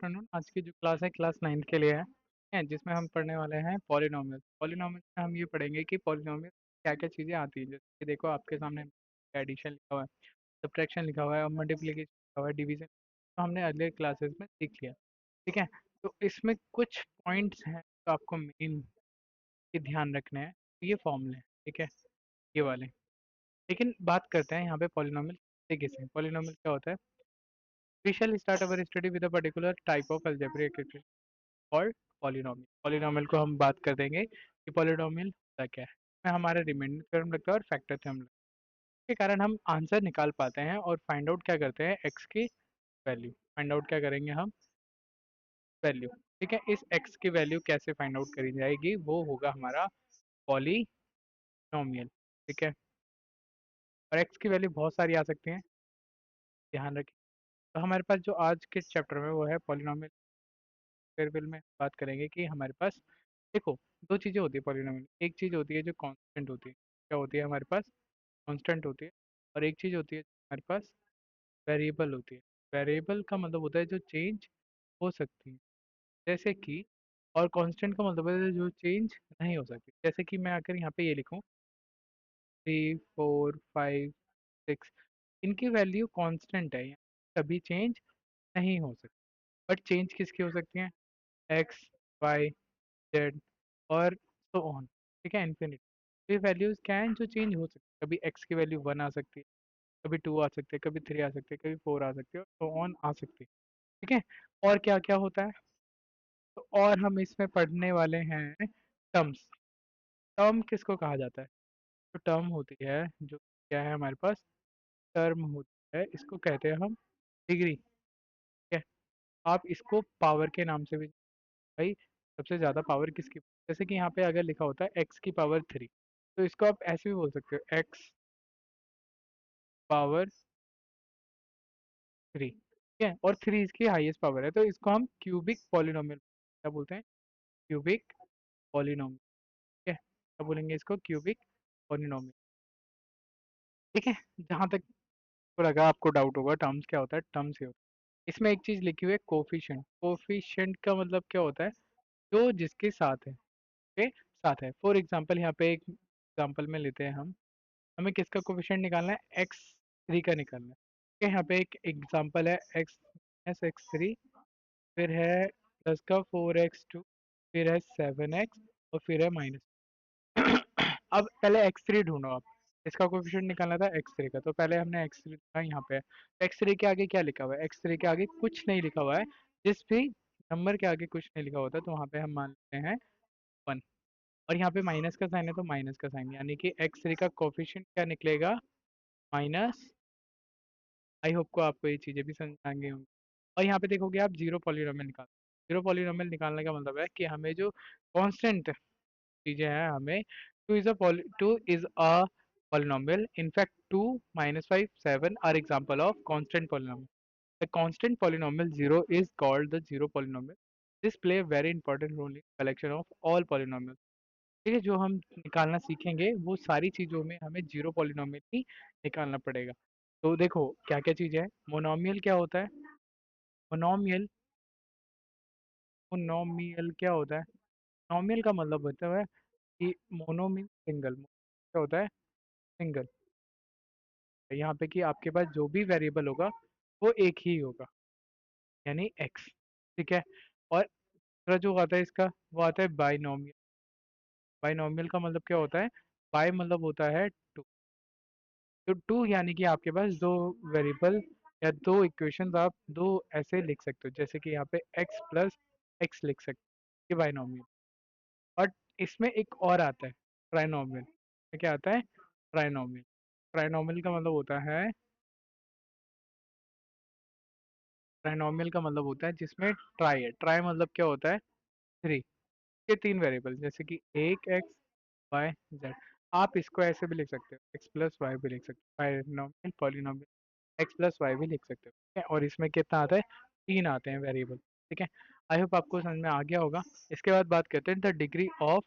Afternoon. आज की जो क्लास है क्लास 9th के लिए है जिसमें हम पढ़ने वाले हैं पॉलिनोमियल। पॉलिनोमियल में हम ये पढ़ेंगे कि पॉलिनोमियल क्या क्या चीज़ें आती हैं। जैसे कि देखो आपके सामने एडिशन लिखा हुआ है, सब्ट्रैक्शन लिखा हुआ है और मल्टीप्लिकेशन लिखा हुआ है, डिवीजन तो हमने अगले क्लासेस में सीख लिया। ठीक है, तो इसमें कुछ पॉइंट्स हैं तो आपको मेन के ध्यान रखने हैं। तो ये फॉर्मूले हैं, ठीक है, ये वाले। लेकिन बात करते हैं यहाँ पे पॉलिनोमियल किसे। पॉलिनोमियल क्या होता है? We shall start our study with a particular type of algebraic equation called polynomial। Polynomial को हम बात कर देंगे कि पॉलिनोमियल होता क्या है। इसमें हमारा रिमाइंडर थ्योरम लगता है और फैक्टर थ्योरम लगता है। इसके कारण हम आंसर निकाल पाते हैं और फाइंड आउट क्या करते हैं, एक्स की वैल्यू फाइंड आउट क्या करेंगे हम, वैल्यू। ठीक है, इस एक्स की वैल्यू कैसे फाइंड आउट करी जाएगी, वो होगा हमारा पॉलिनोमियल। ठीक है, और एक्स की वैल्यू बहुत सारी आ सकती हैं, ध्यान रखें। तो हमारे पास जो आज के चैप्टर में वो है पॉलिनोमियल। फिर में बात करेंगे कि हमारे पास देखो दो चीज़ें होती है पॉलिनोमियल। एक चीज़ होती है जो कांस्टेंट होती है, क्या होती है हमारे पास, कांस्टेंट होती है। और एक चीज़ होती है जो हमारे पास वेरिएबल होती है। वेरिएबल का मतलब होता है जो चेंज हो सकती है, जैसे कि, और कांस्टेंट का मतलब है जो चेंज नहीं हो सकती। जैसे कि मैं अगर यहाँ पे ये लिखूँ 3 4 5 6, इनकी वैल्यू कांस्टेंट है, कभी चेंज नहीं हो सकती। बट चेंज किसकी हो सकती है, एक्स, वाई, जेड और सो ऑन। ठीक है, इन्फिनिटी। ये वैल्यूज क्या हैं जो चेंज हो सकती है। कभी एक्स की वैल्यू 1 आ सकती है, कभी 2 आ सकती है, कभी 3 आ सकती है, कभी 4 आ सकती है और सो ऑन आ सकती है। ठीक है, और क्या क्या होता है, तो और हम इसमें पढ़ने वाले हैं टर्म्स। टर्म किसको कहा जाता है, जो टर्म होती है, जो क्या है हमारे पास टर्म होती है, इसको कहते हैं हम डिग्री। ठीक है, आप इसको पावर के नाम से भी, भाई सबसे ज़्यादा पावर किसकी, जैसे कि यहाँ पे अगर लिखा होता है एक्स की पावर 3, तो इसको आप ऐसे भी बोल सकते हो एक्स पावर 3। ठीक है, और 3 इसकी हाईएस्ट पावर है, तो इसको हम क्यूबिक पॉलिनोमियल क्या बोलते हैं, क्यूबिक पॉलिनोमियल। ठीक है, क्या बोलेंगे इसको, क्यूबिक पॉलिनोमियल। ठीक है, जहाँ तक को लगा आपको डाउट होगा टर्म्स क्या होता है, टर्म्स ये होता है। इसमें एक चीज़ लिखी हुई है कोफिशिएंट। कोफिशिएंट का मतलब क्या होता है, जो जिसके साथ है, के साथ है। फॉर एग्जांपल यहाँ पे एक एग्जांपल में लेते हैं हम, हमें किसका कोफिशिएंट निकालना है, x3 का निकालना है। ठीक है, यहाँ पे एक एग्जांपल है x-x3, फिर है प्लस का 4x2, फिर है 7x और फिर है माइनस। अब पहले x3 ढूंढो आप, इसका कोफिशिएंट निकालना था x3 का, तो पहले हमने x3 का यहाँ पे x3 के आगे क्या लिखा हुआ है, x3 के आगे कुछ नहीं लिखा हुआ है। जिस भी नंबर के आगे कुछ नहीं लिखा होता तो वहाँ पे हम मान लेते हैं 1। और यहाँ पे माइनस का साइन है तो माइनस का साइन, यानी कि x3 का कोफिशिएंट क्या निकलेगा, माइनस। आई होप को आपको ये चीज़ें भी समझ आ गई होंगी। और यहाँ पे देखोगे आप जीरो पॉलीनोमियल निकाल, जीरो पॉलीनोमियल निकालने का मतलब है कि हमें जो कांस्टेंट चीज़ें हैं, हमें two is a polynomial. In fact 2 -5 7 are example of constant polynomial. A constant polynomial 0 is called the zero polynomial. This play a very important role in collection of all polynomials. ठीक है, जो हम निकालना सीखेंगे वो सारी चीज़ों में हमें जीरो पॉलिनोमियल ही निकालना पड़ेगा। तो देखो क्या क्या चीज़ें हैं। मोनोमियल क्या होता है, मोनोमियल, मोनोमियल क्या होता है, मोनोमियल का मतलब होता है कि मोनो मीन सिंगल, क्या होता है, सिंगल। यहाँ पे कि आपके पास जो भी वेरिएबल होगा वो एक ही होगा, यानी एक्स। ठीक है, और दूसरा जो आता है इसका वो आता है बाइनोमियल। बाइनोमियल का मतलब क्या होता है, बाय मतलब होता है टू। तो टू यानी कि आपके पास दो वेरिएबल या दो इक्वेशंस आप दो ऐसे लिख सकते हो, जैसे कि यहाँ पे x प्लस एक्स लिख सकते हो, ये बाइनोमियल। और इसमें एक और आता है ट्राइनोमियल। क्या आता है, ट्राइनोमियल। ट्राइनोमियल का मतलब होता है, ट्राइनोमियल का मतलब होता है जिसमें ट्राई है। ट्राई मतलब क्या होता है, थ्री के तीन वेरिएबल, जैसे कि एक एक्स वाई जेड। आप इसको ऐसे भी लिख सकते हो, एक्स प्लस वाई भी लिख सकते हो, binomial polynomial x plus y भी लिख सकते हो। ठीक है, और इसमें कितना आता है, तीन आते हैं वेरिएबल। ठीक है, आई होप आपको समझ में आ गया होगा। इसके बाद बात करते हैं the degree of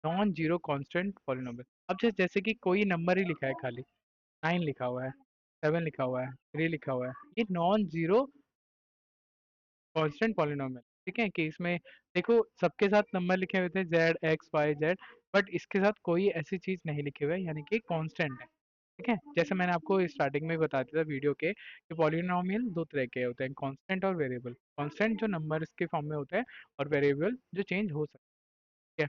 non zero constant polynomial. अब जैसे कि कोई नंबर ही लिखा है, खाली 9 लिखा हुआ है, 7 लिखा हुआ है, 3 लिखा हुआ है, ये नॉन जीरो कांस्टेंट पॉलिनोमियल, ठीक है, कि इसमें देखो सबके साथ नंबर लिखे हुए थे z x y z, but इसके साथ कोई ऐसी चीज नहीं लिखे हुए यानी कि कांस्टेंट है। ठीक है, जैसे मैंने आपको स्टार्टिंग में बता दिया था वीडियो के कि पॉलिनोमियल दो तरह के होते हैं, कांस्टेंट और वेरिएबल। कांस्टेंट जो नंबर के फॉर्म में होता है, और वेरिएबल जो चेंज हो सकता है।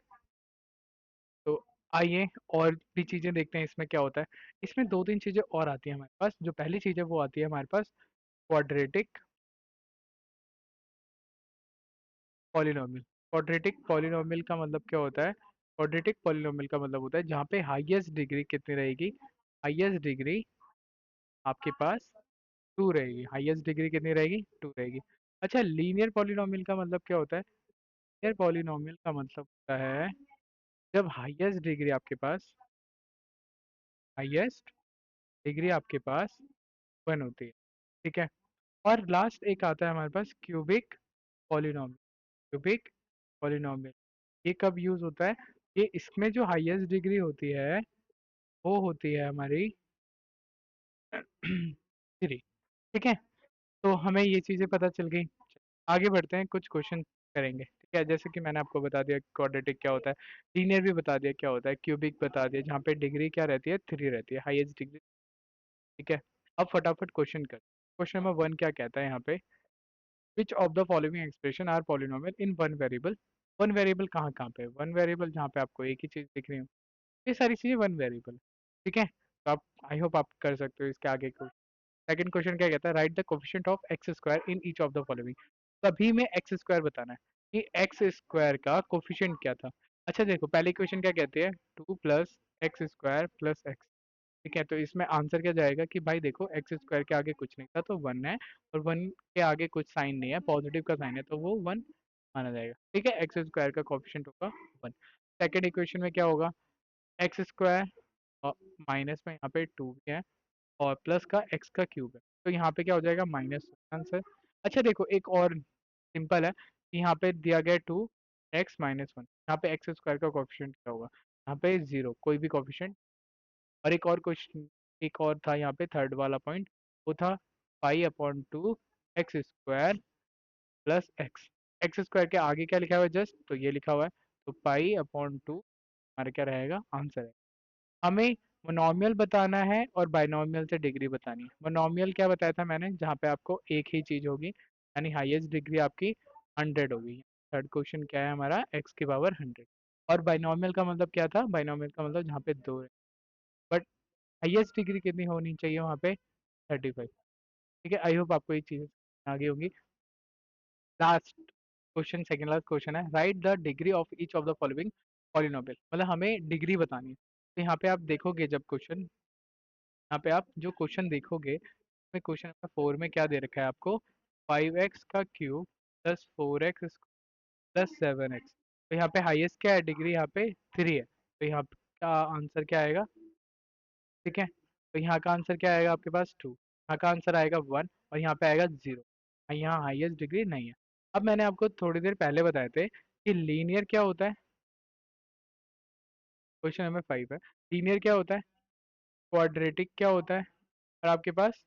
तो आइए और भी चीजें देखते हैं इसमें क्या होता है। इसमें दो तीन चीजें और आती है हमारे पास। जो पहली चीज है वो आती है हमारे पास क्वाड्रेटिक पॉलिनोमियल। क्वाड्रेटिक पॉलिनोमियल का मतलब क्या होता है? क्वाड्रेटिक पॉलिनोमियल का मतलब होता है जहाँ पे हाईएस्ट डिग्री कितनी रहेगी? हाईएस्ट डिग्री आपके पास टू रहेगी। हाईएस्ट डिग्री कितनी रहेगी? टू रहेगी। अच्छा, लीनियर पॉलिनोमियल का मतलब क्या होता है? लीनियर पॉलिनोमियल का मतलब होता है जब हाईएस्ट डिग्री आपके पास वन होती है। ठीक है, और लास्ट एक आता है हमारे पास क्यूबिक पॉलिनोमियल। क्यूबिक पॉलिनोमियल ये कब यूज होता है? ये इसमें जो हाईएस्ट डिग्री होती है वो होती है हमारी थ्री। ठीक है, तो हमें ये चीजें पता चल गई। आगे बढ़ते हैं, कुछ क्वेश्चन करेंगे। ठीक है, जैसे कि मैंने आपको बता दिया क्वाड्रेटिक क्या होता है, लीनियर भी बता दिया क्या होता है, क्यूबिक बता दिया जहाँ पे डिग्री क्या रहती है? थ्री रहती है, हाईएस्ट डिग्री। ठीक है, अब फटाफट क्वेश्चन कर। क्वेश्चन नंबर वन क्या कहता है यहाँ पे? Which of the following expression are polynomial in one variable? One variable कहाँ कहाँ पे? वन वेरिएबल जहाँ पे आपको एक ही चीज दिख रही हो, ये सारी चीजें वन वेरिएबल। ठीक है, तो आप आई होप आप कर सकते हो इसके आगे को। सेकंड क्वेश्चन क्या कहता है? Right the coefficient of x square in each of the following. सभी में एक्स स्क्वायर बताना है कि एक्स स्क्वायर का कोफिशिएंट क्या था। अच्छा देखो, पहले क्वेश्चन क्या कहते हैं? Two plus x square plus x. ठीक है, तो इसमें आंसर क्या जाएगा कि भाई देखो एक्स स्क्वायर के आगे कुछ नहीं था तो वन है, और वन के आगे कुछ साइन नहीं है, पॉजिटिव का साइन है, तो वो वन माना जाएगा। ठीक है, एक्स स्क्वायर का कोफिशिएंट होगा वन। सेकेंड इक्वेशन में क्या होगा? एक्स स्क्वायर और माइनस में यहाँ पे टू भी है, और प्लस का एक्स का क्यूब है, तो यहाँ पे क्या हो जाएगा? Minus answer. अच्छा देखो, एक और सिंपल है कि यहाँ पे दिया गया टू एक्स माइनस वन, यहाँ पे एक्स स्क्वायर का कोफिशिएंट क्या होगा? यहाँ पे जीरो, कोई भी कोफिशिएंट। और एक और क्वेश्चन, एक और था यहाँ पे थर्ड वाला पॉइंट, वो था pi upon two x square plus x. X square के आगे क्या लिखा हुआ है? जस्ट तो ये लिखा हुआ है, तो पाई अपॉन टू हमारा क्या रहेगा? आंसर है। हमें मोनोमियल बताना है और बाइनोमियल से डिग्री बतानी है। मोनोमियल क्या बताया था मैंने? जहाँ पे आपको एक ही चीज होगी, यानी हाईएस्ट डिग्री आपकी 100 होगी। थर्ड क्वेश्चन क्या है हमारा? एक्स की पावर 100। और बाइनोमियल का मतलब क्या था? बाइनोमियल का मतलब जहाँ पे दो है, बट हाईएस्ट डिग्री कितनी होनी चाहिए वहाँ पे? 35। ठीक है, आई होप आपको ये चीज़ आगे होंगी। Last question, second last question है, right the degree of each of the following polynomial. मतलब हमें डिग्री बतानी है। तो यहाँ पे आप देखोगे जब क्वेश्चन, यहाँ पे आप जो क्वेश्चन देखोगे में क्वेश्चन नंबर फोर में क्या दे रखा है आपको? 5x का cube plus 4x plus 7x। तो यहाँ पे हाईएस्ट क्या है डिग्री? यहाँ पे थ्री है, तो यहाँ का आंसर क्या आएगा? ठीक है, तो यहाँ का आंसर क्या आएगा आपके पास? टू। यहाँ का आंसर आएगा वन, और यहाँ पे आएगा जीरो। यहाँ हाईएस्ट डिग्री नहीं है। अब मैंने आपको थोड़ी देर पहले बताए थे कि लीनियर क्या होता है। क्वेश्चन नंबर फाइव है, लीनियर क्या होता है, क्वाड्रेटिक क्या होता है, और आपके पास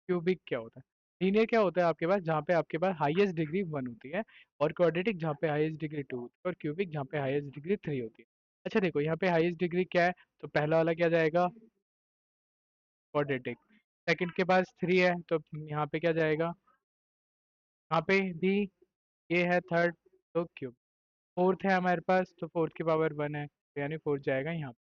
क्यूबिक क्या होता है। लीनियर क्या होता है आपके पास? जहाँ पे आपके पास हाईएस्ट डिग्री वन होती है, और क्वाड्रेटिक जहाँ पे हाईएस्ट डिग्री टू होती है, और क्यूबिक जहाँ पे हाईएस्ट डिग्री थ्री होती है। अच्छा देखो, यहाँ पे हाईएस्ट डिग्री क्या है? तो पहला वाला क्या जाएगा? क्वाड्रेटिक। सेकंड के पास थ्री है, तो यहाँ पे क्या जाएगा? यहाँ पे भी ये है थर्ड, तो क्यूब। फोर्थ है हमारे पास, तो फोर्थ की पावर वन है, तो यानी फोर्थ जाएगा यहाँ पे।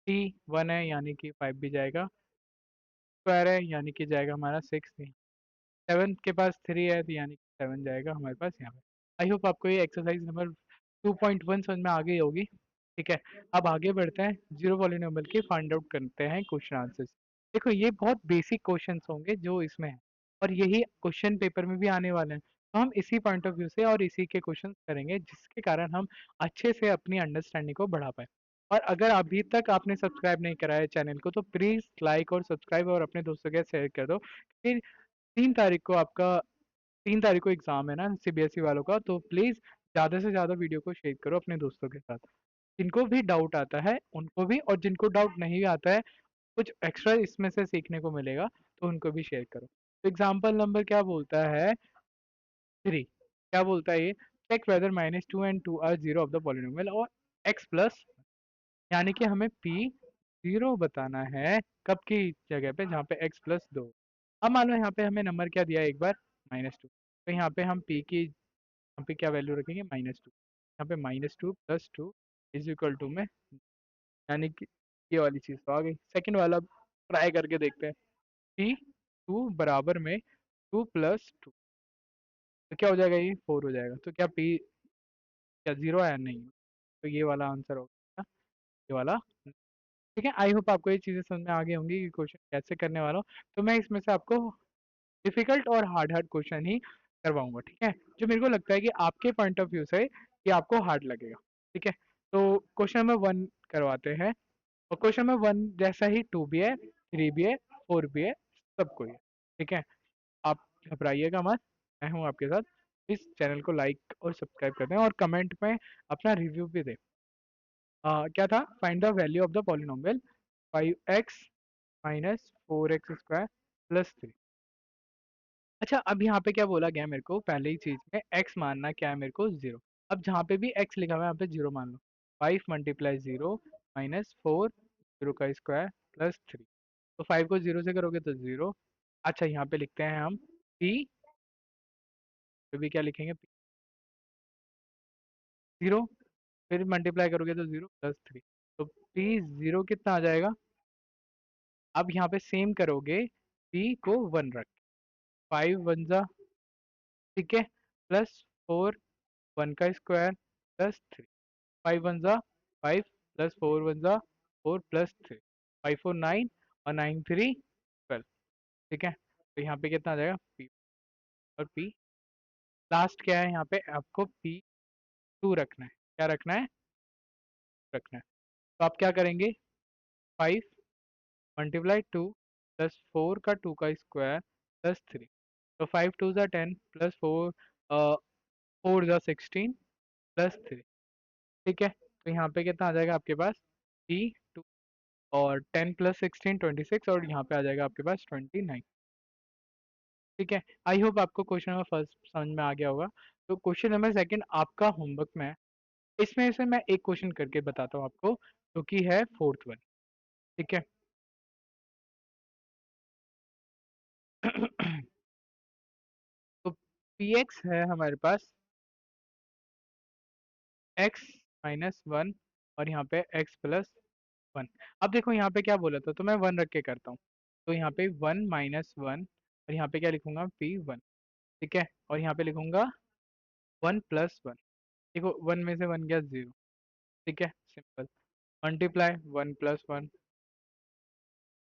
टी वन है यानी कि फाइव भी जाएगा, स्क्वायर है यानी कि जाएगा हमारा सिक्स। सेवन के पास थ्री है, तो यानी सेवन जाएगा हमारे पास यहाँ पे। आई होप आपको ये एक्सरसाइज नंबर 2.1 समझ में आ गई होगी। ठीक है, अब आगे बढ़ते हैं, जीरो पॉलिनोमियल के फाइंड आउट करते हैं क्वेश्चन आंसर्स। देखो ये बहुत बेसिक क्वेश्चंस होंगे जो इसमें है, और यही क्वेश्चन पेपर में भी आने वाले हैं, तो हम इसी पॉइंट ऑफ व्यू से और इसी के क्वेश्चन करेंगे जिसके कारण हम अच्छे से अपनी अंडरस्टैंडिंग को बढ़ा पाए। और अगर अभी तक आपने सब्सक्राइब नहीं करा है चैनल को, तो प्लीज लाइक और सब्सक्राइब और अपने दोस्तों के साथ शेयर कर दो। फिर 3 तारीख को आपका 3 तारीख को एग्जाम है ना सीबीएसई वालों का, तो प्लीज ज्यादा से ज्यादा वीडियो को शेयर करो अपने दोस्तों के साथ। जिनको भी डाउट आता है उनको भी, और जिनको डाउट नहीं आता है, कुछ एक्स्ट्रा इसमें से सीखने को मिलेगा, तो उनको भी शेयर करो। तो एग्जाम्पल नंबर क्या बोलता है? थ्री। क्या बोलता है ये, check whether -2 and 2 are zero of the polynomial और x प्लस, यानी कि हमें p जीरो बताना है कब की जगह पे, जहाँ पे x प्लस 2। अब मान लो यहाँ पे हमें नंबर क्या दिया है एक बार, -2, तो यहाँ पे हम p की यहाँ पे क्या वैल्यू रखेंगे, -2, यहाँ पे -2 + 2 इज इक्वल टू में, यानी कि ये वाली चीज़ तो आ गई। सेकंड वाला ट्राई करके देखते हैं, p 2 बराबर में 2 + 2, तो क्या हो जाएगा, ये 4 हो जाएगा। तो क्या p क्या जीरो है, नहीं, तो ये वाला आंसर होगा, ये वाला। ठीक है, आई होप आपको ये चीज़ें समझ में आ गई होंगी कि क्वेश्चन कैसे करने वाला हूँ। तो मैं इसमें से आपको डिफिकल्ट और हार्ड हार्ड क्वेश्चन ही करवाऊंगा, ठीक है, जो मेरे को लगता है कि आपके पॉइंट ऑफ व्यू से ये आपको हार्ड लगेगा। ठीक है, तो क्वेश्चन नंबर 1 करवाते हैं, और क्वेश्चन नंबर 1 जैसा ही 2 भी है, 3 भी है, 4 भी है, सबको ही है। ठीक है, आप घबराइएगा मत, मैं हूँ आपके साथ। इस चैनल को लाइक और सब्सक्राइब कर दें और कमेंट में अपना रिव्यू भी दें। क्या था, find the value of the polynomial 5x minus 4x² plus 3। अच्छा, अब यहाँ पे क्या बोला गया मेरे को, पहले ही चीज में x मानना क्या है मेरे को, 0। अब जहाँ पे भी x लिखा हुआ है यहाँ पे 0 मान लो। 5 × 0 -4 0 का स्क्वायर प्लस 3, तो 5 को 0 से करोगे तो 0। अच्छा, यहाँ पे लिखते हैं हम p, तो भी क्या लिखेंगे, 0, फिर मल्टीप्लाई करोगे तो 0 प्लस 3, तो p 0 कितना आ जाएगा। अब यहाँ पे सेम करोगे, p को 1 रख, 5 1 जा, ठीक है, प्लस 4 1 का स्क्वायर प्लस 3, 5 1 जा 5 प्लस 4 1 जा 4 प्लस 3, 5 4 9 और 9 3 12। ठीक है, तो यहाँ पे कितना आ जाएगा, p, और p लास्ट क्या है, यहाँ पे आपको p 2 रखना है। क्या रखना है, रखना है। तो आप क्या करेंगे, 5 मल्टीप्लाई 2 प्लस 4 का 2 का स्क्वायर प्लस 3, तो 5 2 जा 10 प्लस 4 4 जा 16 प्लस 3। ठीक है, तो यहाँ पे कितना आ जाएगा आपके पास, p 2, और 10 + 16 26, और यहाँ पे आ जाएगा आपके पास 29। ठीक है, आई होप आपको क्वेश्चन नंबर फर्स्ट समझ में आ गया होगा। तो क्वेश्चन नंबर सेकंड आपका होमवर्क में है, इसमें से मैं एक क्वेश्चन करके बताता हूँ आपको, जो कि है फोर्थ वन। ठीक है तो px है हमारे पास x -1, और यहाँ पे x + 1। अब देखो यहाँ पे क्या बोला था, तो मैं 1 रख के करता हूँ। तो यहाँ पे 1 -1, और यहाँ पे क्या लिखूंगा, p1। ठीक है, और यहाँ पे लिखूंगा 1 + 1। देखो 1 में से 1 गया 0। ठीक है, सिंपल, मल्टीप्लाई 1 + 1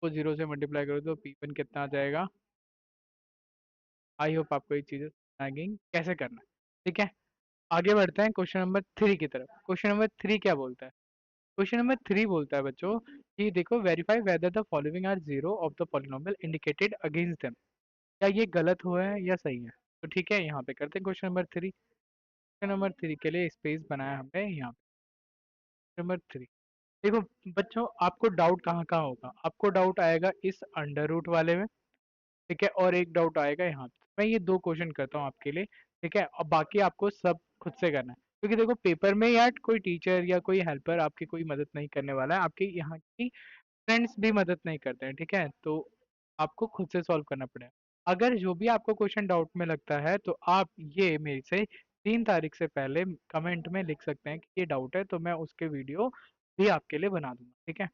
को 0 से मल्टीप्लाई करो तो p1 कितना आ जाएगा। आई होप आपको ये चीज़ें समझ आ गई कैसे करना है। ठीक है, आगे बढ़ते हैं क्वेश्चन नंबर 3 की तरफ। क्वेश्चन नंबर 3 क्या बोलता है, क्वेश्चन नंबर 3 बोलता है बच्चों कि देखो, verify whether the following are zero of the polynomial indicated against them. क्या ये गलत हुआ है या सही है। तो ठीक है, यहाँ पे करते हैं क्वेश्चन नंबर 3। क्वेश्चन नंबर 3 के लिए स्पेस बनाया हमने यहाँ पे, नंबर 3। देखो बच्चों, आपको डाउट कहाँ कहाँ होगा, आपको डाउट आएगा इस अंडर रूट वाले में, ठीक है, और एक डाउट आएगा यहाँ पे। मैं ये 2 क्वेश्चन करता हूँ आपके लिए, ठीक है, और बाकी आपको सब खुद से करना है, क्योंकि देखो पेपर में यार कोई टीचर या कोई हेल्पर आपकी कोई मदद नहीं करने वाला है, आपके यहाँ की फ्रेंड्स भी मदद नहीं करते हैं। ठीक है, तो आपको खुद से सॉल्व करना पड़ेगा। अगर जो भी आपको क्वेश्चन डाउट में लगता है, तो आप ये मेरे से 3 तारीख से पहले कमेंट में लिख सकते हैं कि ये डाउट है, तो मैं उसके वीडियो भी आपके लिए बना दूंगा। ठीक है,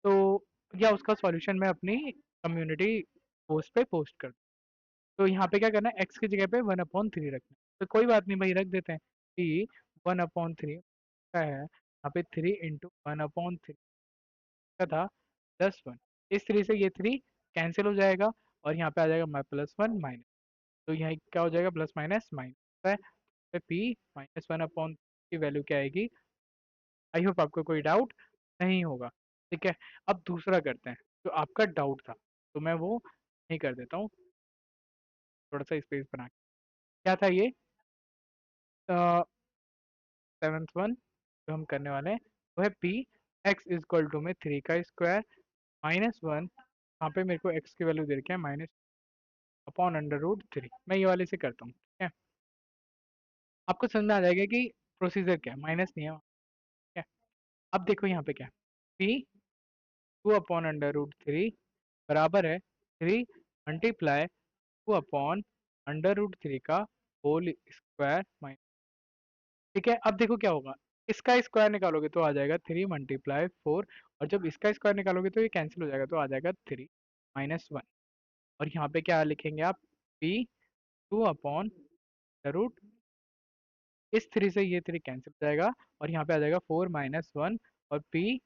तो या उसका सॉल्यूशन मैं अपनी कम्युनिटी पोस्ट पे पोस्ट कर, तो यहाँ पे क्या करना है, x की जगह पे 1/3 रखना है। तो कोई बात नहीं भाई, रख देते हैं कि 1/3 क्या है, यहाँ पे 3 × 1/3 का था +1। इस तरीके से ये 3 कैंसिल हो जाएगा, और यहाँ पे आ जाएगा +1 माइनस, तो यहाँ क्या हो जाएगा, प्लस माइनस माइनस है, तो p -1/, की वैल्यू क्या आएगी। आई होप आपको कोई डाउट नहीं होगा। ठीक है, अब दूसरा करते हैं, जो आपका डाउट था, तो मैं वो नहीं कर देता हूँ, थोड़ा सा स्पेस बना के। क्या था ये, सेवन्थ वन जो हम करने वाले हैं, वो है p x = में 3 का स्क्वायर -1, यहाँ पे मेरे को x की वैल्यू दे रखी है -/√3। मैं ये वाले से करता हूँ, ठीक है। आपको समझ में आ जाएगा कि प्रोसीजर क्या है, माइनस नहीं है वहाँ, ठीक है। अब देखो यहाँ पे क्या है, पी 2/√3 बराबर है 3 मल्टीप्लाई 2/√3 का होल स्क्वायर माइनस, ठीक है। अब देखो क्या होगा, इसका स्क्वायर निकालोगे तो आ जाएगा 3 × 4, और जब इसका स्क्वायर निकालोगे तो ये कैंसिल हो जाएगा, तो आ जाएगा 3 - 1। और यहाँ पे क्या लिखेंगे आप, पी 2/√, इस 3 से ये 3 कैंसिल हो जाएगा, और यहाँ पे आ जाएगा 4 - 1, और पी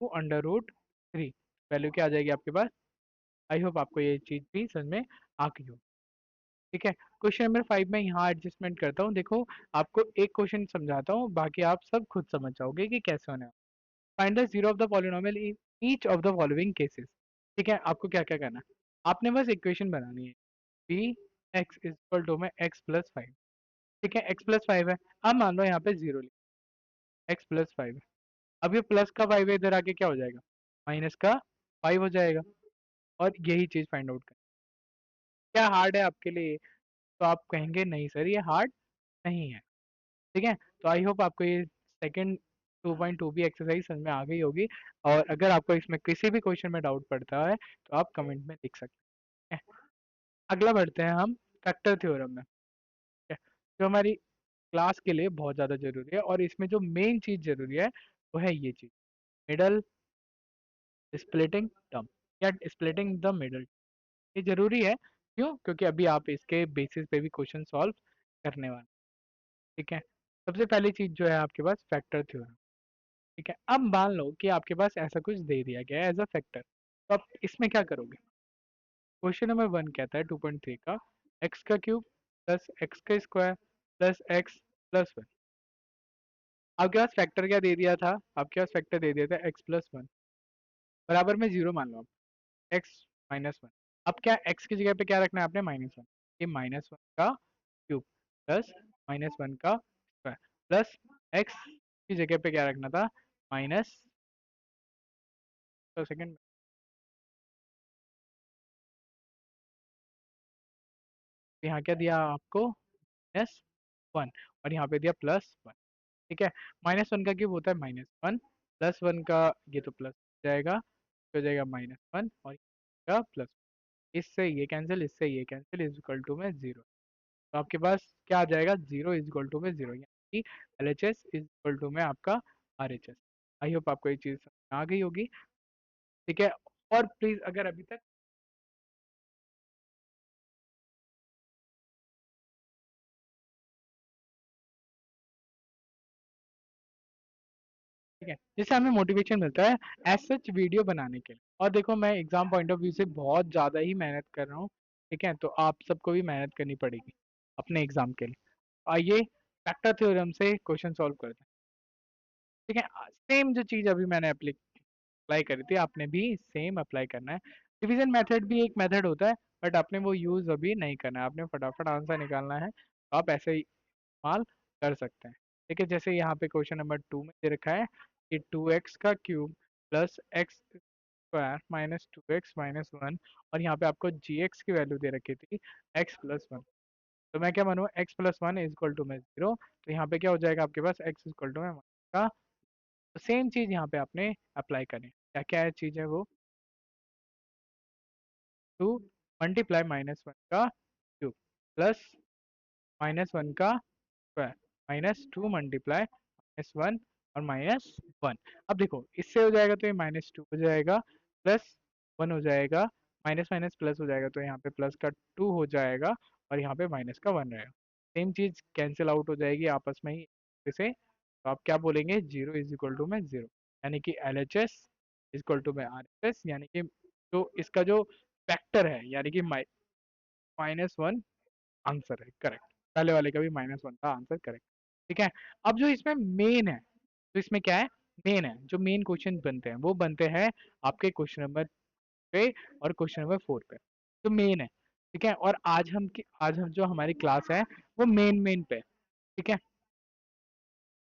2/√3 वैल्यू क्या आ जाएगी आपके पास। आई होप आपको ये चीज़ भी समझ में आ गई हो, ठीक है। क्वेश्चन नंबर 5 में यहाँ एडजस्टमेंट करता हूँ, देखो आपको एक क्वेश्चन समझाता हूँ, बाकी आप सब खुद समझ जाओगे कि कैसे होने वाला। Find the zero of the polynomial in each of the following cases, ठीक है। आपको क्या क्या करना है, आपने बस इक्वेशन बनानी है, p x is equal to में x+5, ठीक है। x+5 है, अब मान लो यहाँ पे जीरो, x+5 है, अब ये प्लस का 5 है, इधर आके क्या हो जाएगा, माइनस का 5 हो जाएगा, और यही चीज फाइंड आउट करना। क्या हार्ड है आपके लिए, तो आप कहेंगे नहीं सर ये हार्ड नहीं है, ठीक है। तो आई होप आपको ये सेकंड 2.2 भी एक्सरसाइज समझ में आ गई होगी, और अगर आपको इसमें किसी भी क्वेश्चन में डाउट पड़ता है तो आप कमेंट में लिख सकते हैं। अगला बढ़ते हैं हम फैक्टर थ्योरम में, ठीक है, जो हमारी क्लास के लिए बहुत ज़्यादा ज़रूरी है, और इसमें जो मेन चीज़ ज़रूरी है वो है ये चीज़, मिडल स्प्लिटिंग टर्म, या स्प्लिटिंग द मिडल। ये ज़रूरी है, क्यों, क्योंकि अभी आप इसके बेसिस पे भी क्वेश्चन सॉल्व करने वाले, ठीक है। सबसे पहली चीज़ जो है आपके पास फैक्टर थ्योरम, ठीक है। अब मान लो कि आपके पास ऐसा कुछ दे दिया गया है एज अ फैक्टर, तो आप इसमें क्या करोगे। क्वेश्चन नंबर 1 कहता है 2.3 का एक्स का क्यूब प्लस एक्स का स्क्वायर प्लस x+1। आपके पास फैक्टर क्या दे दिया था, आपके पास फैक्टर दे दिया था x+1 बराबर में जीरो मान लो आप, x-1। अब क्या x की जगह पे क्या रखना है आपने, -1, ये -1 का क्यूब प्लस -1 का स्क्वायर प्लस x की जगह पे क्या रखना था, माइनस, तो सेकंड, यहाँ क्या दिया आपको, -1, और यहाँ पे दिया +1, ठीक है। -1 का क्यूब होता है -1, +1 का ये तो प्लस हो जाएगा, हो जाएगा -1, और का प्लस, इससे ये कैंसिल, इससे ये कैंसिल, इज इक्वल टू में जीरो। तो आपके पास क्या आ जाएगा, जीरो इज इक्वल टू में जीरो, यानी कि LHS इज इक्वल टू में आपका RHS। आई होप आपको ये चीज़ समझ आ गई होगी, ठीक है। और प्लीज अगर अभी तक, ठीक है, जिससे हमें मोटिवेशन मिलता है एज सच वीडियो बनाने के लिए। और देखो मैं एग्जाम पॉइंट ऑफ व्यू से बहुत ज़्यादा ही मेहनत कर रहा हूँ, ठीक है, तो आप सबको भी मेहनत करनी पड़ेगी अपने एग्जाम के लिए। आइए फैक्टर थ्योरम से क्वेश्चन सॉल्व करते हैं, ठीक है। सेम जो चीज़ अभी मैंने अप्लाई करी थी, आपने भी सेम अप्लाई करना है। डिवीजन मेथड भी एक मेथड होता है, बट आपने वो यूज़ अभी नहीं करना है, आपने फटाफट आंसर निकालना है, तो आप ऐसे ही इस्तेमाल कर सकते हैं, ठीक है। जैसे यहाँ पे क्वेश्चन नंबर 2 में दे रखा है कि 2x का cube plus x square -2x-1, और यहाँ पे आपको gx की वैल्यू दे रखी थी x+1। तो मैं क्या मानूँ, x+1 इज इक्वल टू में जीरो, तो यहाँ पे क्या हो जाएगा आपके पास, x इज इक्वल टू में का, तो सेम चीज़ यहाँ पे आपने अप्लाई करें, क्या क्या है चीज़ है वो, 2 मल्टीप्लाई -1 का क्यूब प्लस -1 का स्क्वायर -2 मल्टीप्लाई -1 और -1। अब देखो इससे हो जाएगा तो ये -2 हो जाएगा, प्लस 1 हो जाएगा, माइनस माइनस प्लस हो जाएगा, तो यहाँ पे प्लस का 2 हो जाएगा, और यहाँ पे माइनस का 1 रहेगा। सेम चीज़ कैंसिल आउट हो जाएगी आपस में ही से, तो आप क्या बोलेंगे, जीरो इज इक्वल टू में जीरो, यानी कि LHS इज इक्वल टू में RHS, यानी कि जो इसका जो फैक्टर है, यानी कि -1 आंसर है करेक्ट, पहले वाले का भी -1 था आंसर करेक्ट, ठीक है। अब जो इसमें मेन है, तो इसमें क्या है, मेन है, जो मेन क्वेश्चन बनते हैं वो बनते हैं आपके क्वेश्चन नंबर पे और क्वेश्चन नंबर 4 पे, जो मेन है, ठीक है। और आज हम जो हमारी क्लास है वो मेन पे, ठीक है।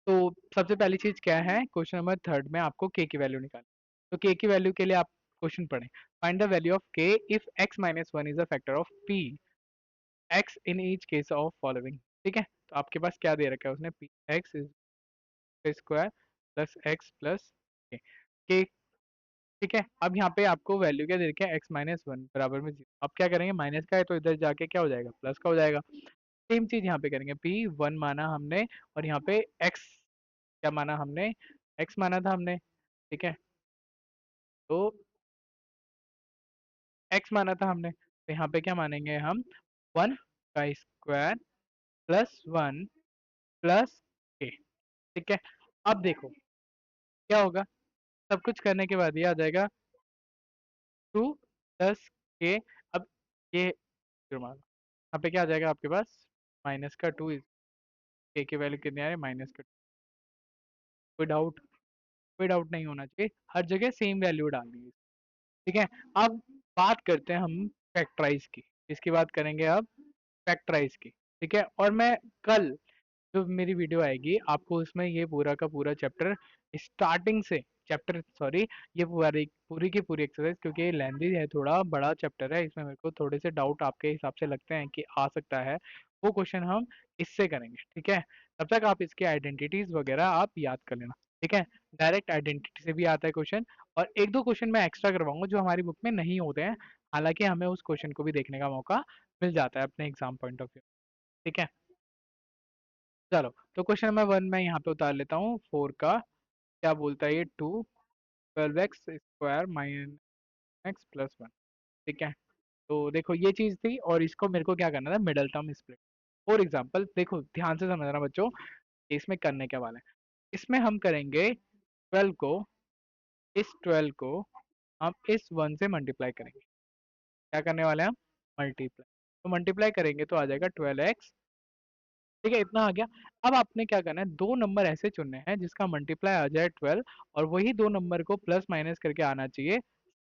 तो सबसे पहली चीज क्या है, क्वेश्चन नंबर 3 में आपको के की वैल्यू निकालनी, तो के की वैल्यू के लिए आप क्वेश्चन पढ़ें, फाइंड द वैल्यू ऑफ के if x - 1 is a factor of p x in each case of following, ठीक है। तो आपके पास क्या दे रखा है उसने, P x square plus x plus के। ठीक है, अब यहाँ पे आपको वैल्यू क्या दे रखा है, एक्स माइनस वन बराबर में जीरो। अब क्या करेंगे, माइनस का है तो इधर जाके क्या हो जाएगा, प्लस का हो जाएगा। सेम चीज यहाँ पे करेंगे, पी वन माना हमने और यहाँ पे एक्स क्या माना हमने, एक्स माना था हमने। ठीक है, तो एक्स माना था हमने, तो यहाँ पे क्या मानेंगे हम, वन का स्क्वायर प्लस वन प्लस के। ठीक है, अब देखो क्या होगा, सब कुछ करने के बाद ये आ जाएगा टू प्लस के। अब ये यहाँ पे क्या आ जाएगा आपके पास, माइनस का टू, के की वैल्यू कितनी आ रही है, माइनस का। कोई डाउट, कोई डाउट नहीं होना चाहिए, हर जगह सेम वैल्यू डालनी है। ठीक है, अब बात करते हैं हम फैक्टराइज की। इसकी बात करेंगे अब, फैक्टराइज की। ठीक है, और मैं कल जो मेरी वीडियो आएगी आपको उसमें ये पूरा का पूरा चैप्टर स्टार्टिंग से, चैप्टर सॉरी, ये पूरी पूरी की पूरी एक्सरसाइज, क्योंकि ये लेंदी है, थोड़ा बड़ा चैप्टर है, इसमें मेरे को थोड़े से डाउट आपके हिसाब से लगते हैं कि आ सकता है, वो क्वेश्चन हम इससे करेंगे। ठीक है, तब तक आप इसके आइडेंटिटीज वगैरह आप याद कर लेना। ठीक है, डायरेक्ट आइडेंटिटी से भी आता है क्वेश्चन, और एक दो क्वेश्चन मैं एक्स्ट्रा करवाऊंगा जो हमारी बुक में नहीं होते हैं, हालांकि हमें उस क्वेश्चन को भी देखने का मौका मिल जाता है अपने एग्जाम पॉइंट ऑफ व्यू। ठीक है, चलो तो क्वेश्चन नंबर वन में यहाँ पे उतार लेता हूँ, फोर का क्या बोलता है ये, two twelve x square minus x plus one. ठीक है, तो देखो ये चीज थी, और इसको मेरे को क्या करना था, middle term split. For example देखो ध्यान से समझना बच्चों, इसमें करने क्या वाला है, इसमें हम करेंगे 12 को, इस 12 को हम इस वन से मल्टीप्लाई करेंगे। क्या करने वाले हैं हम, मल्टीप्लाई। तो मल्टीप्लाई करेंगे तो आ जाएगा 12x। ठीक है, इतना आ गया। अब आपने क्या करना है, दो नंबर ऐसे चुनने हैं जिसका मल्टीप्लाई आ जाए 12, और वही दो नंबर को प्लस माइनस करके आना चाहिए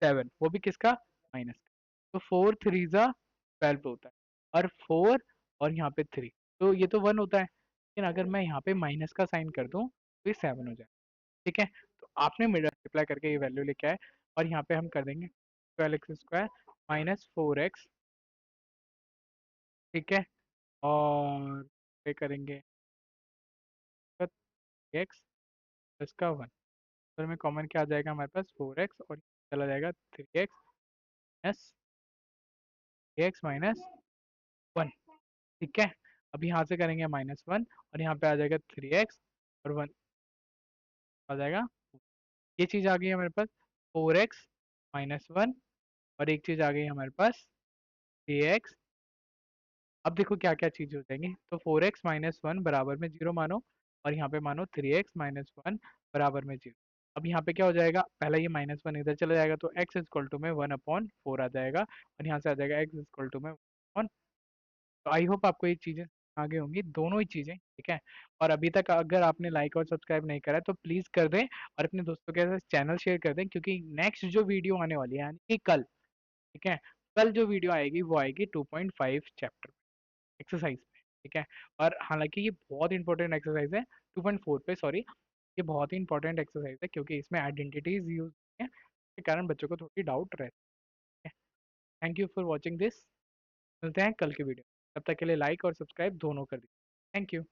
7, वो भी किसका, माइनस का। तो फोर थ्री जा 12 होता है, और फोर और यहाँ पे थ्री, तो ये तो वन होता है, लेकिन अगर मैं यहाँ पे माइनस का साइन कर दूं तो ये 7 हो जाए। ठीक है, तो आपने मल्टीप्लाई करके ये वैल्यू लेके आए, और यहाँ पे हम कर देंगे 12x स्क्वायर माइनस 4x। ठीक है, और पे करेंगे एक्स प्लस का वन, तो में कॉमन क्या आ जाएगा हमारे पास, 4x, और चला जाएगा 3x S, x minus one. ठीक है, अब यहाँ से करेंगे माइनस वन, और यहाँ पे आ जाएगा 3x, और वन आ जाएगा, ये चीज़ आ गई हमारे पास 4x माइनस वन, और एक चीज़ आ गई हमारे पास 3x। अब देखो क्या क्या चीज़ हो जाएंगी, तो 4x माइनस वन बराबर में जीरो मानो, और यहाँ पे मानो 3x माइनस वन बराबर में जीरो। अब यहाँ पे क्या हो जाएगा, पहला ये माइनस वन इधर चला जाएगा, तो x इक्वल टू में 1/4 आ जाएगा, और यहाँ से आ जाएगा x इक्वल टू में 1। तो आई होप आपको ये चीज़ें आगे होंगी, दोनों ही चीज़ें। ठीक है, और अभी तक अगर आपने लाइक और सब्सक्राइब नहीं करा है तो प्लीज़ कर दें, और अपने दोस्तों के साथ चैनल शेयर कर दें, क्योंकि नेक्स्ट जो वीडियो आने वाली है यानी कि कल, ठीक है, कल जो वीडियो आएगी वो आएगी 2.5 चैप्टर एक्सरसाइज पे। ठीक है, और हालांकि ये बहुत इंपॉर्टेंट एक्सरसाइज है, 2.4 पे सॉरी, ये बहुत ही इंपॉर्टेंट एक्सरसाइज है, क्योंकि इसमें आइडेंटिटीज यूज है, के कारण बच्चों को थोड़ी डाउट रहती है। Thank you for watching this, मिलते हैं कल की वीडियो, तब तक के लिए लाइक और सब्सक्राइब दोनों कर दीजिए। Thank you.